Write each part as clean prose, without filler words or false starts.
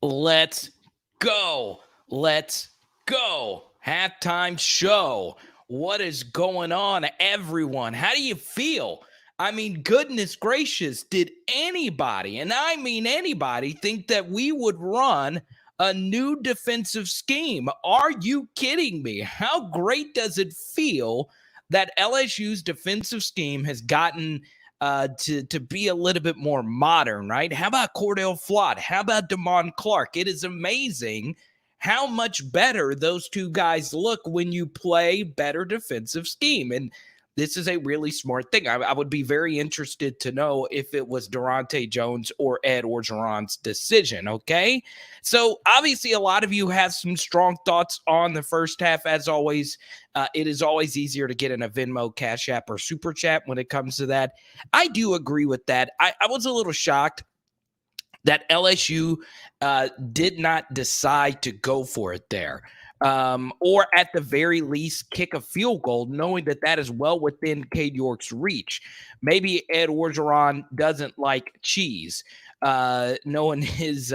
Let's go. Let's go. Halftime show. What is going on, everyone? How do you feel? I mean, goodness gracious, did anybody, and I mean anybody, think that we would run a new defensive scheme? Are you kidding me? How great does it feel that LSU's defensive scheme has gotten to be a little bit more modern, right? How about Cordell Flott? How about Damon Clark? It is amazing how much better those two guys look when you play better defensive scheme. And this is a really smart thing. I would be very interested to know if it was Durante Jones or Ed Orgeron's decision, okay? So obviously a lot of you have some strong thoughts on the first half. As always, it is always easier to get in a Venmo, Cash App, or Super Chat when it comes to that. I do agree with that. I was a little shocked that LSU did not decide to go for it there. Or at the very least kick a field goal, knowing that that is well within Cade York's reach. Maybe Ed Orgeron doesn't like cheese, knowing his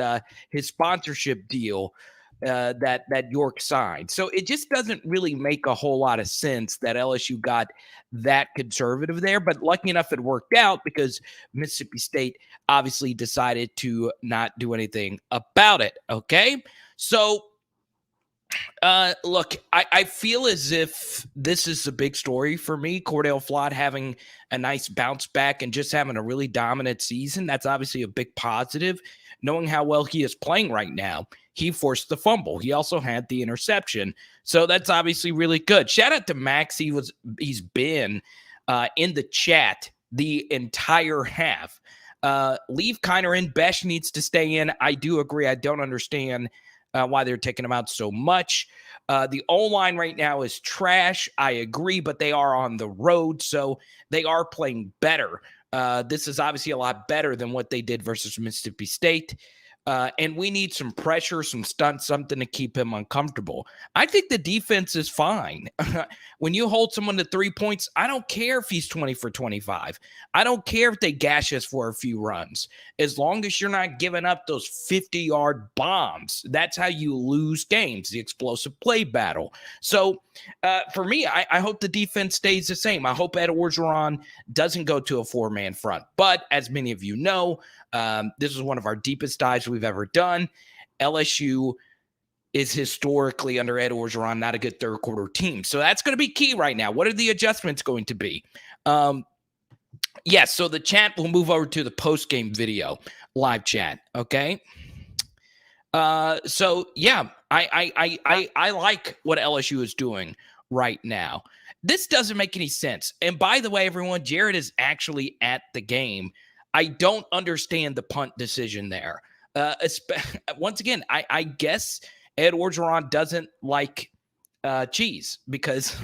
sponsorship deal that York signed. So it just doesn't really make a whole lot of sense that LSU got that conservative there. But lucky enough, it worked out because Mississippi State obviously decided to not do anything about it. Okay, so. Look, I feel as if this is a big story for me. Cordell Flott having a nice bounce back and just having a really dominant season. That's obviously a big positive. Knowing how well he is playing right now, he forced the fumble. He also had the interception. So that's obviously really good. Shout out to Max. He's been in the chat the entire half. Leave Kiner in. Besh needs to stay in. I do agree. I don't understand why they're taking him out so much. The O-line right now is trash. I agree, but they are on the road, so they are playing better. This is obviously a lot better than what they did versus Mississippi State. And we need some pressure, some stunts, something to keep him uncomfortable. I think the defense is fine. When you hold someone to 3 points, I don't care if he's 20 for 25. I don't care if they gash us for a few runs. As long as you're not giving up those 50-yard bombs, that's how you lose games, the explosive play battle. So for me, I hope the defense stays the same. I hope Ed Orgeron doesn't go to a four-man front. But as many of you know, this is one of our deepest dives we've ever done. LSU is historically under Ed Orgeron not a good third quarter team. So that's going to be key right now. What are the adjustments going to be? Yes, so the chat will move over to the post-game video, live chat, okay? So yeah, I like what LSU is doing right now. This doesn't make any sense. And by the way, everyone, Jared is actually at the game. I don't understand the punt decision there. Once again, I guess Ed Orgeron doesn't like cheese because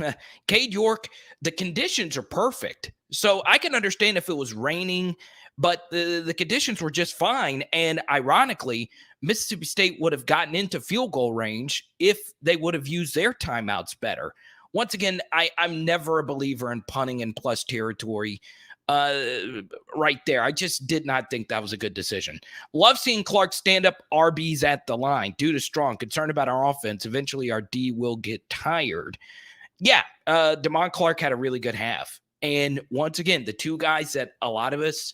Cade York, the conditions are perfect. So I can understand if it was raining, but the conditions were just fine. And ironically, Mississippi State would have gotten into field goal range if they would have used their timeouts better. Once again, I'm never a believer in punting in plus territory. Right there. I just did not think that was a good decision. Love seeing Clark stand up RBs at the line. Dude is strong. Concerned about our offense. Eventually our D will get tired. Yeah, Damon Clark had a really good half. And once again, the two guys that a lot of us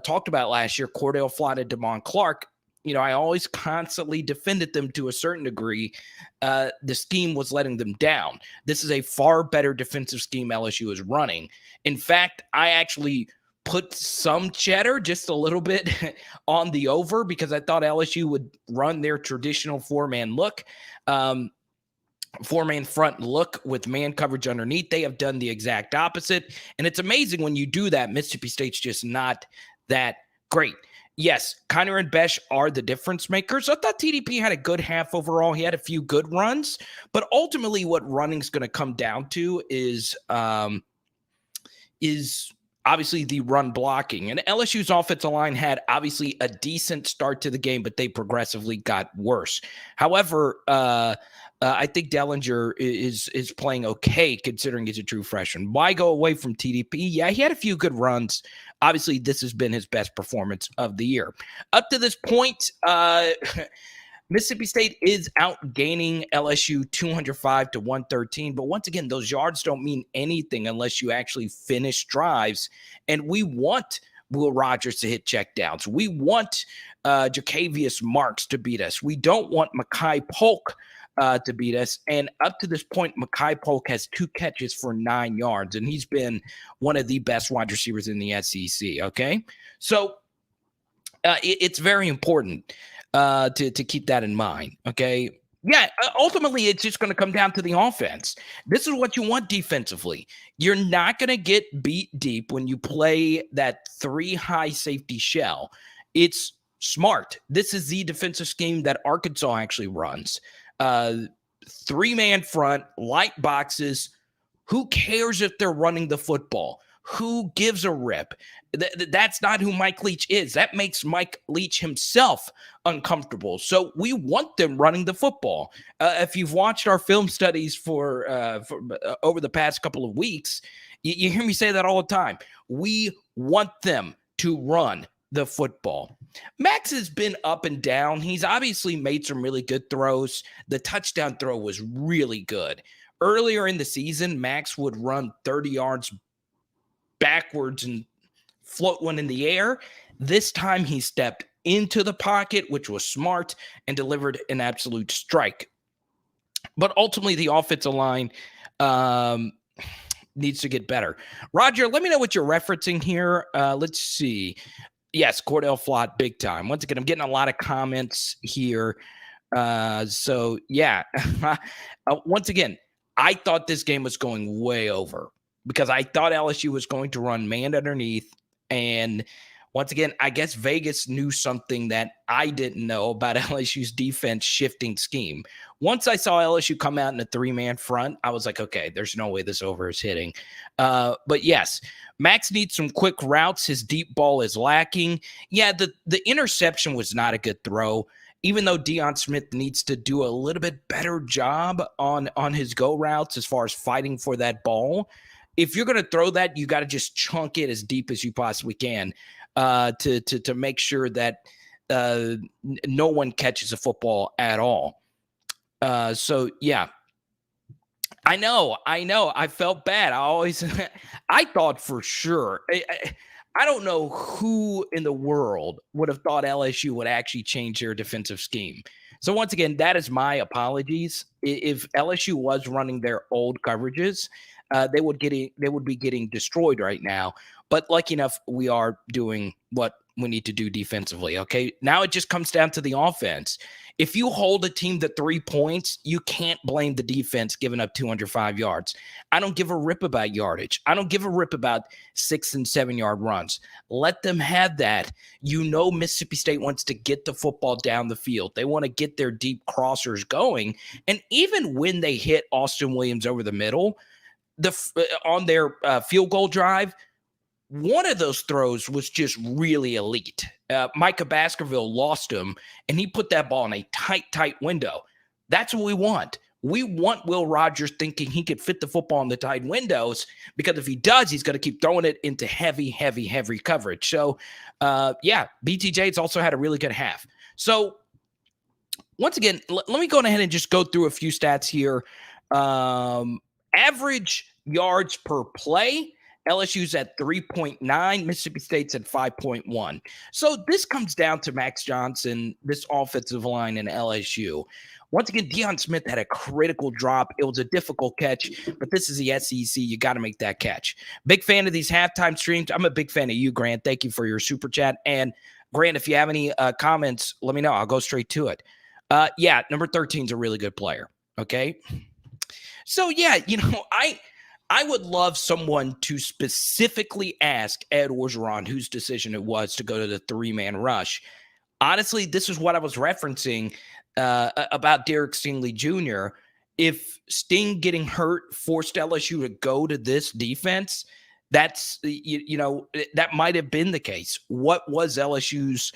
talked about last year, Cordell Flott and Damon Clark, I always constantly defended them to a certain degree. The scheme was letting them down. This is a far better defensive scheme LSU is running. In fact, I actually put some cheddar, just a little bit, on the over because I thought LSU would run their traditional four-man look, four-man front look with man coverage underneath. They have done the exact opposite. And it's amazing when you do that, Mississippi State's just not that great. Yes, Kiner and Besh are the difference makers. I thought TDP had a good half overall. He had a few good runs, but ultimately what running's going to come down to is obviously the run blocking. And LSU's offensive line had obviously a decent start to the game, but they progressively got worse. However, I think Dellinger is playing okay considering he's a true freshman. Why go away from TDP? Yeah, he had a few good runs. Obviously, this has been his best performance of the year. Up to this point, Mississippi State is outgaining LSU 205-113. But once again, those yards don't mean anything unless you actually finish drives. And we want Will Rogers to hit checkdowns. We want Jacavius Marks to beat us. We don't want Makai Polk to beat us. And up to this point, Makai Polk has 2 catches for 9 yards, and he's been one of the best wide receivers in the SEC. Okay, so it's very important to keep that in mind. Okay, yeah. Ultimately, it's just going to come down to the offense. This is what you want defensively. You're not going to get beat deep when you play that 3 high safety shell. It's smart. This is the defensive scheme that Arkansas actually runs. 3-man front, light boxes. Who cares if they're running the football? Who gives a rip? That's not who Mike Leach is. That makes Mike Leach himself uncomfortable. So we want them running the football. If you've watched our film studies for over the past couple of weeks, you hear me say that all the time. We want them to run the football. Max has been up and down. He's obviously made some really good throws. The touchdown throw was really good. Earlier in the season, Max would run 30 yards backwards and float one in the air. This time he stepped into the pocket, which was smart, and delivered an absolute strike. But ultimately, the offensive line needs to get better. Roger, let me know what you're referencing here. Let's see. Yes, Cordell Flott, big time. Once again, I'm getting a lot of comments here. So, yeah. Once again, I thought this game was going way over because I thought LSU was going to run man underneath. And once again, I guess Vegas knew something that I didn't know about LSU's defense shifting scheme. Once I saw LSU come out in a 3-man front, I was like, okay, there's no way this over is hitting. But yes, Max needs some quick routes. His deep ball is lacking. Yeah, the interception was not a good throw, even though Deion Smith needs to do a little bit better job on his go routes as far as fighting for that ball. If you're going to throw that, you got to just chunk it as deep as you possibly can to make sure that no one catches a football at all. So, yeah. I know. I felt bad. I thought for sure. I don't know who in the world would have thought LSU would actually change their defensive scheme. So once again, that is my apologies. If LSU was running their old coverages, they would be getting destroyed right now. But lucky enough, we are doing what we need to do defensively. Okay, now it just comes down to the offense. If you hold a team to 3 points, you can't blame the defense giving up 205 yards. I don't give a rip about yardage. I don't give a rip about 6 and 7 yard runs. Let them have that. You know, Mississippi State wants to get the football down the field. They want to get their deep crossers going. And even when they hit Austin Williams over the middle, on their field goal drive, one of those throws was just really elite. Micah Baskerville lost him, and he put that ball in a tight window. That's what we want. We want Will Rogers thinking he could fit the football in the tight windows, because if he does, he's going to keep throwing it into heavy coverage. So, yeah, BTJ's also had a really good half. So, once again, let me go ahead and just go through a few stats here. Average yards per play, LSU's at 3.9, Mississippi State's at 5.1. So this comes down to Max Johnson, this offensive line in LSU. Once again, Deion Smith had a critical drop. It was a difficult catch, but this is the SEC. You got to make that catch. Big fan of these halftime streams. I'm a big fan of you, Grant. Thank you for your super chat. And Grant, if you have any comments, let me know. I'll go straight to it. Yeah, number 13 is a really good player. Okay. So, yeah, I would love someone to specifically ask Ed Orgeron whose decision it was to go to the 3-man rush. Honestly, this is what I was referencing about Derek Stingley Jr. If Sting getting hurt forced LSU to go to this defense, That's that might have been the case. What was LSU's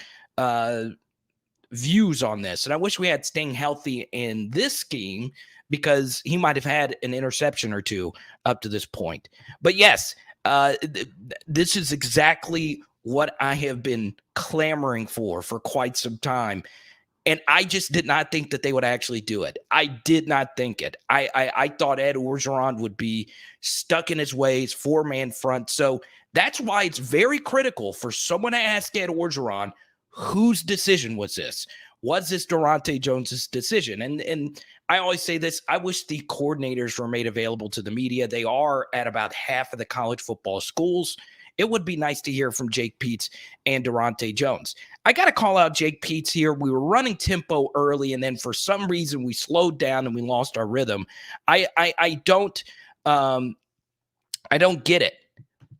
views on this? And I wish we had staying healthy in this scheme, because he might have had an interception or two up to this point. But yes, this is exactly what I have been clamoring for quite some time. And I just did not think that they would actually do it. I did not think it. I thought Ed Orgeron would be stuck in his ways, 4-man front. So that's why it's very critical for someone to ask Ed Orgeron, whose decision was this? Was this Durante Jones's decision? And I always say this, I wish the coordinators were made available to the media. They are at about half of the college football schools. It would be nice to hear from Jake Peetz and Durante Jones. I got to call out Jake Peetz here. We were running tempo early, and then for some reason we slowed down and we lost our rhythm. I don't get it.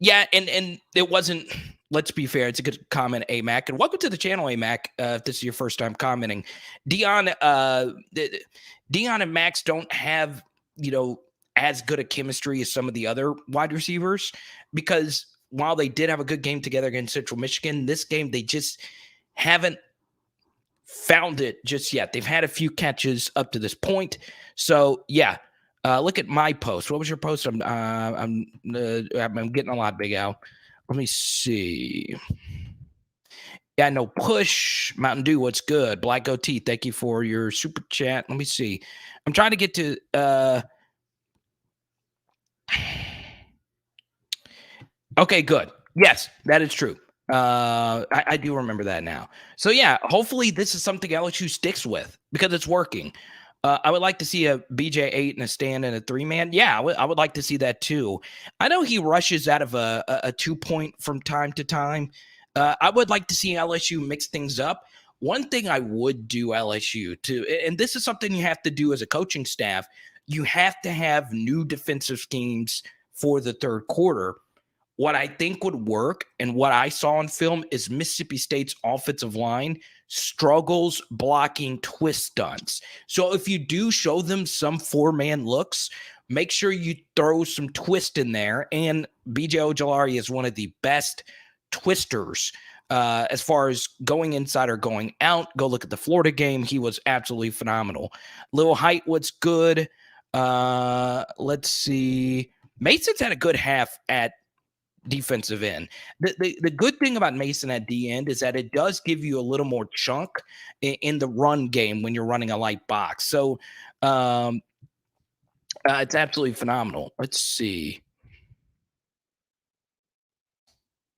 Yeah, and it wasn't. Let's be fair. It's a good comment, AMAC. And welcome to the channel, AMAC. If this is your first time commenting, Dion and Max don't have as good a chemistry as some of the other wide receivers, because while they did have a good game together against Central Michigan, this game they just haven't found it just yet. They've had a few catches up to this point. So yeah, look at my post. What was your post? I'm getting a lot, Big Al. Let me see. Yeah, no push. Mountain Dew, what's good? Black Goatee, thank you for your super chat. Let me see. I'm trying to get to okay, good. Yes, that is true. I do remember that now. So yeah, hopefully this is something LSU sticks with, because it's working. I would like to see a BJ 8 and a stand and a 3-man. Yeah, I would like to see that too. I know he rushes out of a 2-point from time to time. I would like to see LSU mix things up. One thing I would do LSU to, and this is something you have to do as a coaching staff, you have to have new defensive schemes for the third quarter. What I think would work and what I saw on film is Mississippi State's offensive line struggles blocking twist stunts. So if you do show them some 4-man looks, make sure you throw some twist in there. And BJ Ojolari is one of the best twisters as far as going inside or going out. Go look at the Florida game. He was absolutely phenomenal. Little height was good. Let's see. Mason's had a good half at defensive end. The good thing about Mason at D end is that it does give you a little more chunk in the run game when you're running a light box. So it's absolutely phenomenal. Let's see.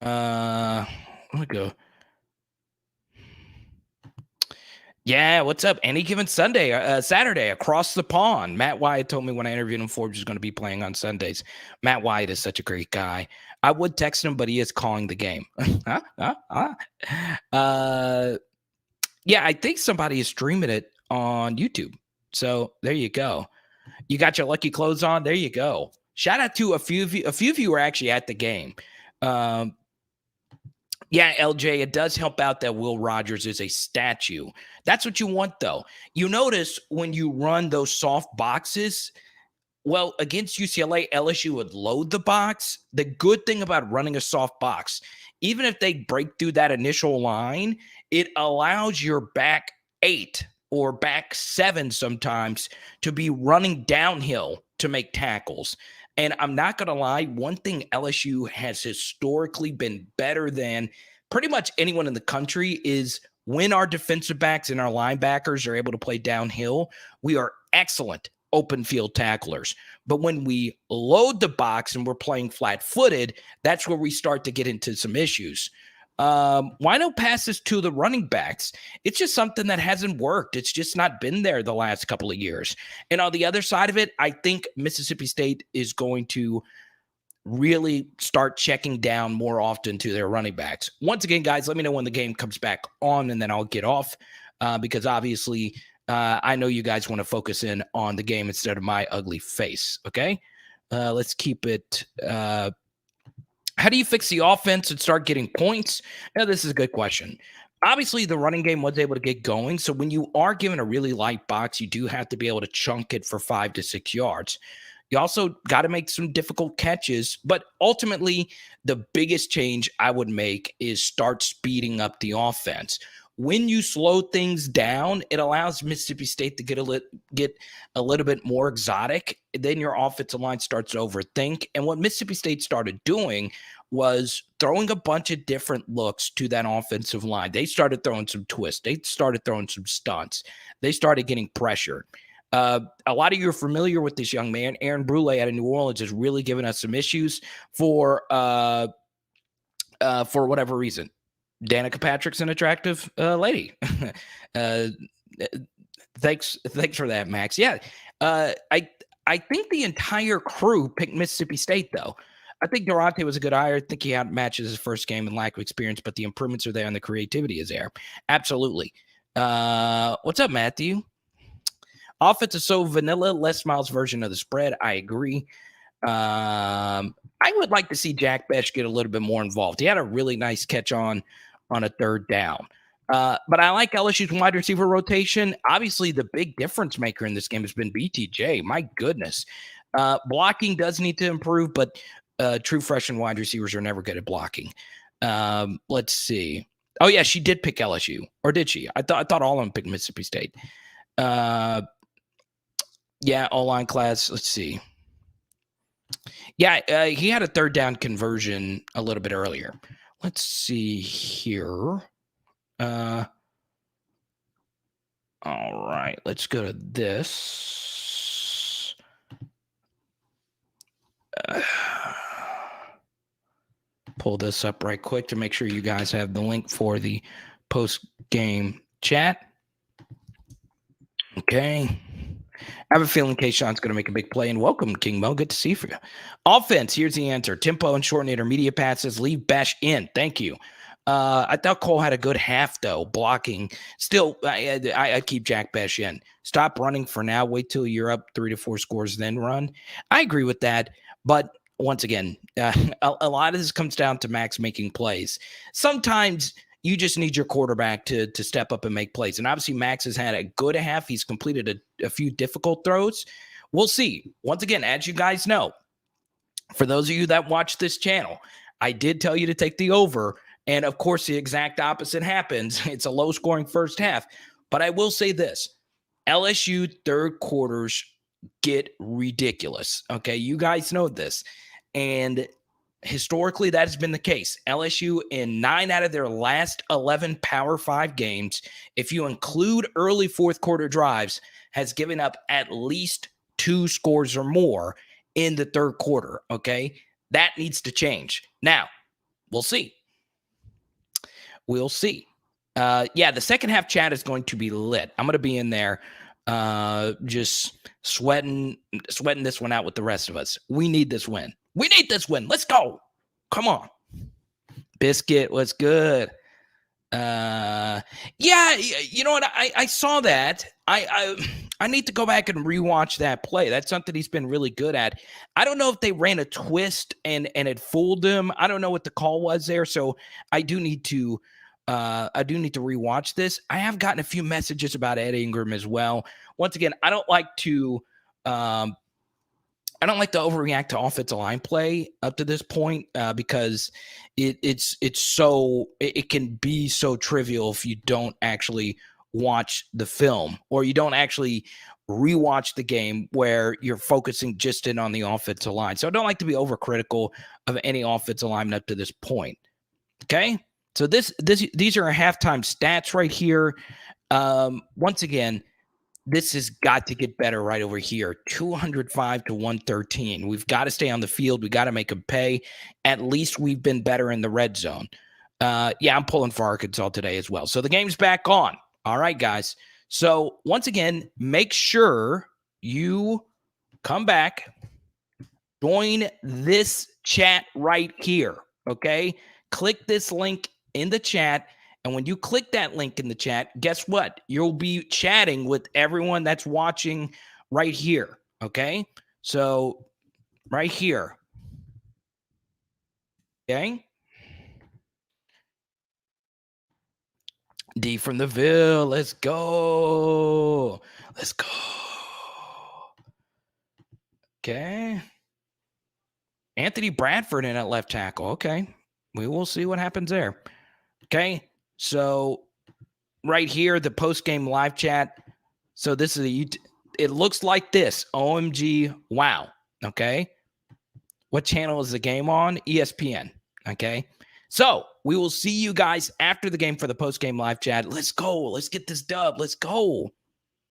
Let me go. Yeah, what's up? Any given Sunday, Saturday, across the pond. Matt Wyatt told me when I interviewed him, Forbes is going to be playing on Sundays. Matt Wyatt is such a great guy. I would text him, but he is calling the game. Yeah, I think somebody is streaming it on YouTube. So there you go. You got your lucky clothes on. There you go. Shout out to a few of you. A few of you were actually at the game. Yeah, LJ, it does help out that Will Rogers is a statue. That's what you want, though. You notice when you run those soft boxes, well, against UCLA, LSU would load the box. The good thing about running a soft box, even if they break through that initial line, it allows your back 8 or back 7 sometimes to be running downhill to make tackles. And I'm not going to lie, one thing LSU has historically been better than pretty much anyone in the country is when our defensive backs and our linebackers are able to play downhill, we are excellent open field tacklers. But when we load the box and we're playing flat-footed, that's where we start to get into some issues. Why no passes to the running backs? It's just something that hasn't worked. It's just not been there the last couple of years. And on the other side of it, I think Mississippi State is going to really start checking down more often to their running backs. Once again, guys, let me know when the game comes back on, and then I'll get off because obviously I know you guys want to focus in on the game instead of my ugly face, okay? Let's keep it how do you fix the offense and start getting points? Now, this is a good question. Obviously, the running game was able to get going. So when you are given a really light box, you do have to be able to chunk it for 5 to 6 yards. You also got to make some difficult catches. But ultimately, the biggest change I would make is start speeding up the offense. When you slow things down, it allows Mississippi State to get a little bit more exotic. Then your offensive line starts to overthink. And what Mississippi State started doing was throwing a bunch of different looks to that offensive line. They started throwing some twists. They started throwing some stunts. They started getting pressured. A lot of you are familiar with this young man, Aaron Brule out of New Orleans, has really given us some issues for whatever reason. Danica Patrick's an attractive lady. Thanks for that, Max. Yeah, I think the entire crew picked Mississippi State, though. I think Durante was a good hire. I think he outmatches his first game and lack of experience, but the improvements are there and the creativity is there. Absolutely. What's up, Matthew? Offense is so vanilla, Les Miles' version of the spread. I agree. I would like to see Jack Bech get a little bit more involved. He had a really nice catch on a third down. But I like LSU's wide receiver rotation. Obviously, the big difference maker in this game has been BTJ. My goodness. Blocking does need to improve, but true freshman wide receivers are never good at blocking. Let's see. Oh, yeah, she did pick LSU. Or did she? I thought all of them picked Mississippi State. Yeah, O-line class. Let's see. Yeah, he had a third down conversion a little bit earlier. Let's see here. All right, let's go to this. Pull this up right quick to make sure you guys have the link for the post-game chat. Okay. I have a feeling Kayshon's going to make a big play, and welcome, King Mo. Good to see you. Offense, here's the answer. Tempo and short and intermediate passes. Leave Bech in. Thank you. I thought Cole had a good half, though, blocking. Still, I keep Jack Bech in. Stop running for now. Wait till you're up 3 to 4 scores, then run. I agree with that, but once again, a lot of this comes down to Max making plays. Sometimes you just need your quarterback to step up and make plays. And obviously, Max has had a good half. He's completed a few difficult throws. We'll see. Once again, as you guys know, for those of you that watch this channel, I did tell you to take the over. And, of course, the exact opposite happens. It's a low-scoring first half. But I will say this. LSU third quarters get ridiculous. Okay, you guys know this. And historically, that has been the case. LSU in 9 out of their last 11 Power 5 games, if you include early fourth quarter drives, has given up at least 2 scores or more in the third quarter, okay? That needs to change. Now, we'll see. We'll see. Yeah, the second half chat is going to be lit. I'm going to be in there just sweating this one out with the rest of us. We need this win. We need this win. Let's go. Come on. Biscuit was good. Yeah, you know what? I saw that. I need to go back and rewatch that play. That's something he's been really good at. I don't know if they ran a twist and it fooled him. I don't know what the call was there. So I do need to rewatch this. I have gotten a few messages about Ed Ingram as well. Once again, I don't like to overreact to offensive line play up to this point because it can be so trivial if you don't actually watch the film or you don't actually rewatch the game where you're focusing just in on the offensive line. So I don't like to be overcritical of any offensive lineman up to this point. Okay, so these are our halftime stats right here. Once again, this has got to get better right over here. 205 to 113. We've got to stay on the field. We got to make them pay. At least we've been better in the red zone. Yeah, I'm pulling for Arkansas today as well. So the game's back on. All right, guys. So once again, make sure you come back, join this chat right here. Okay? Click this link in the chat. And when you click that link in the chat, guess what? You'll be chatting with everyone that's watching right here, okay? So right here, okay? D from the Ville, let's go. Let's go. Okay. Anthony Bradford in at left tackle. Okay. We will see what happens there. Okay. So right here, the post-game live chat. So this is it looks like this. OMG. Wow. Okay. What channel is the game on? ESPN. Okay. So we will see you guys after the game for the post-game live chat. Let's go. Let's get this dub. Let's go.